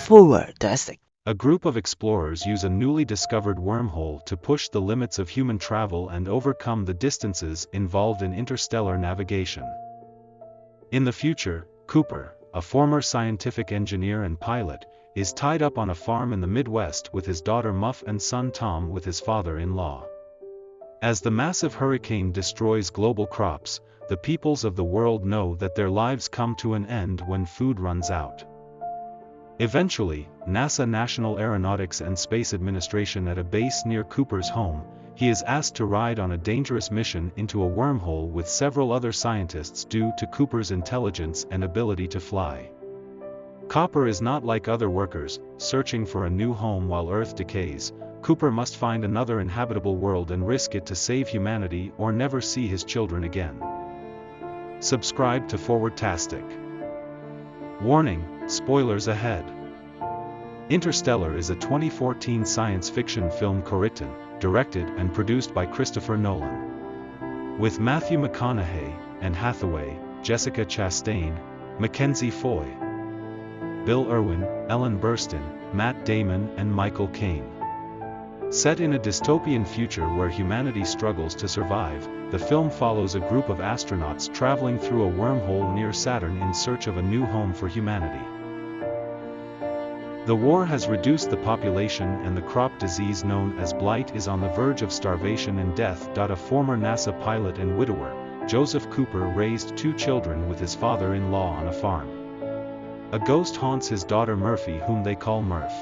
Forwardtastic. A group of explorers use a newly discovered wormhole to push the limits of human travel and overcome the distances involved in interstellar navigation. In the future, Cooper, a former scientific engineer and pilot, is tied up on a farm in the Midwest with his daughter Muff and son Tom with his father-in-law. As the massive hurricane destroys global crops, the peoples of the world know that their lives come to an end when food runs out. Eventually, NASA National Aeronautics and Space Administration at a base near Cooper's home, he is asked to ride on a dangerous mission into a wormhole with several other scientists due to Cooper's intelligence and ability to fly. Cooper is not like other workers, searching for a new home while Earth decays. Cooper must find another inhabitable world and risk it to save humanity or never see his children again. Subscribe to Forwardtastic. Warning, spoilers ahead. Interstellar is a 2014 science fiction film co-written, directed and produced by Christopher Nolan. With Matthew McConaughey, Anne Hathaway, Jessica Chastain, Mackenzie Foy, Bill Irwin, Ellen Burstyn, Matt Damon and Michael Caine. Set in a dystopian future where humanity struggles to survive, the film follows a group of astronauts traveling through a wormhole near Saturn in search of a new home for humanity. The war has reduced the population and the crop disease known as blight is on the verge of starvation and death. A former NASA pilot and widower, Joseph Cooper raised 2 children with his father-in-law on a farm. A ghost haunts his daughter Murphy, whom they call Murph.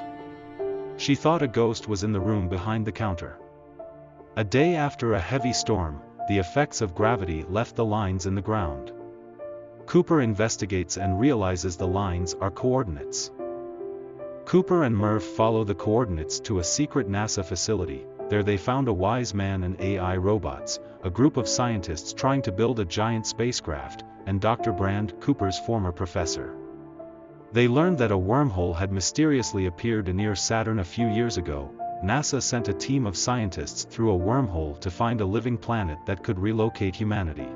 She thought a ghost was in the room behind the counter. A day after a heavy storm, the effects of gravity left the lines in the ground. Cooper investigates and realizes the lines are coordinates. Cooper and Murph follow the coordinates to a secret NASA facility. There they found a wise man and AI robots, a group of scientists trying to build a giant spacecraft, and Dr. Brand, Cooper's former professor. They learned that a wormhole had mysteriously appeared near Saturn a few years ago. NASA sent a team of scientists through a wormhole to find a living planet that could relocate humanity.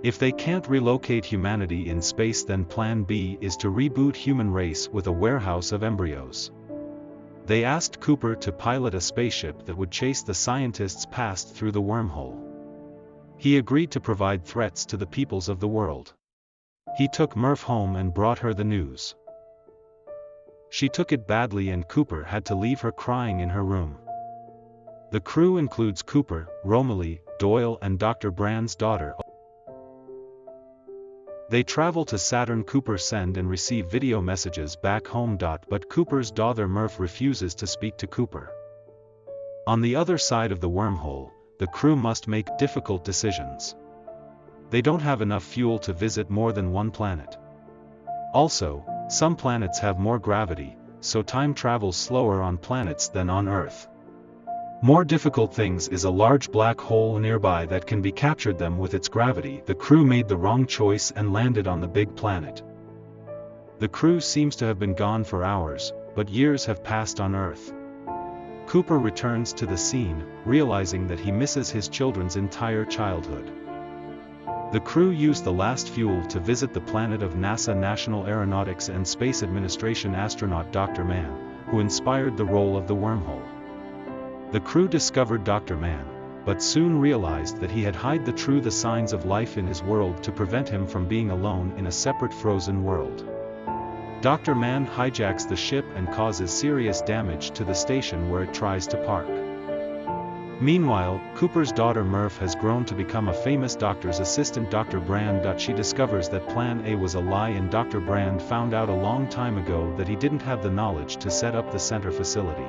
If they can't relocate humanity in space, then Plan B is to reboot human race with a warehouse of embryos. They asked Cooper to pilot a spaceship that would chase the scientists past through the wormhole. He agreed to provide threats to the peoples of the world. He took Murph home and brought her the news. She took it badly and Cooper had to leave her crying in her room. The crew includes Cooper, Romilly, Doyle and Dr. Brand's daughter. They travel to Saturn. Cooper send and receive video messages back home. But Cooper's daughter Murph refuses to speak to Cooper. On the other side of the wormhole, the crew must make difficult decisions. They don't have enough fuel to visit more than one planet. Also, some planets have more gravity, so time travels slower on planets than on Earth. More difficult things is a large black hole nearby that can be captured them with its gravity. The crew made the wrong choice and landed on the big planet. The crew seems to have been gone for hours, but years have passed on Earth. Cooper returns to the scene, realizing that he misses his children's entire childhood. The crew used the last fuel to visit the planet of NASA National Aeronautics and Space Administration astronaut Dr. Mann, who inspired the role of the wormhole. The crew discovered Dr. Mann, but soon realized that he had hid the signs of life in his world to prevent him from being alone in a separate frozen world. Dr. Mann hijacks the ship and causes serious damage to the station where it tries to park. Meanwhile, Cooper's daughter Murph has grown to become a famous doctor's assistant. Dr. Brand. She discovers that Plan A was a lie and Dr. Brand found out a long time ago that he didn't have the knowledge to set up the center facility.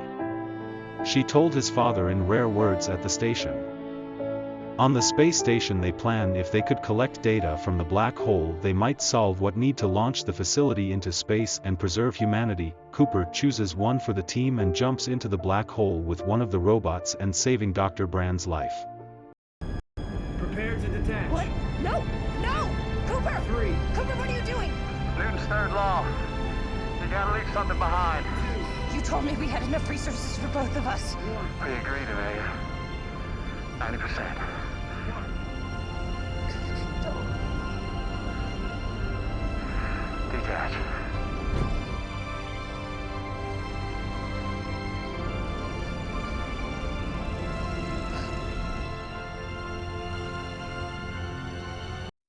She told his father in rare words at the station. On the space station they plan if they could collect data from the black hole they might solve what need to launch the facility into space and preserve humanity. Cooper chooses one for the team and jumps into the black hole with one of the robots and saving Dr. Brand's life. Prepare to detach. What? No! No! Cooper! 3. Cooper, what are you doing? Newton's third law. You gotta leave something behind. You told me we had enough resources for both of us. We agreed, Amelia. 90%. Detach.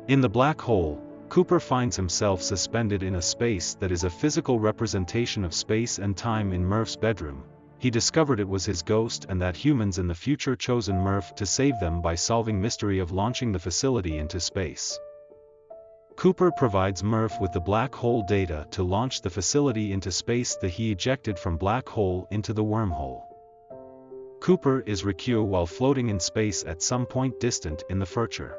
In the black hole, Cooper finds himself suspended in a space that is a physical representation of space and time in Murph's bedroom. He discovered it was his ghost and that humans in the future chosen Murph to save them by solving mystery of launching the facility into space. Cooper provides Murph with the black hole data to launch the facility into space that he ejected from black hole into the wormhole. Cooper is rescued while floating in space at some point distant in the future.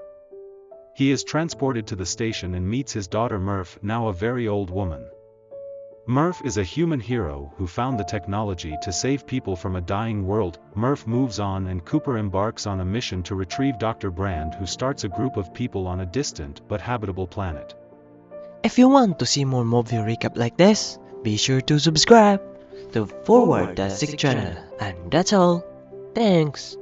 He is transported to the station and meets his daughter Murph, now a very old woman. Murph is a human hero who found the technology to save people from a dying world. Murph moves on and Cooper embarks on a mission to retrieve Dr. Brand, who starts a group of people on a distant but habitable planet. If you want to see more movie recap like this, be sure to subscribe to Forwardtastic channel. And that's all. Thanks.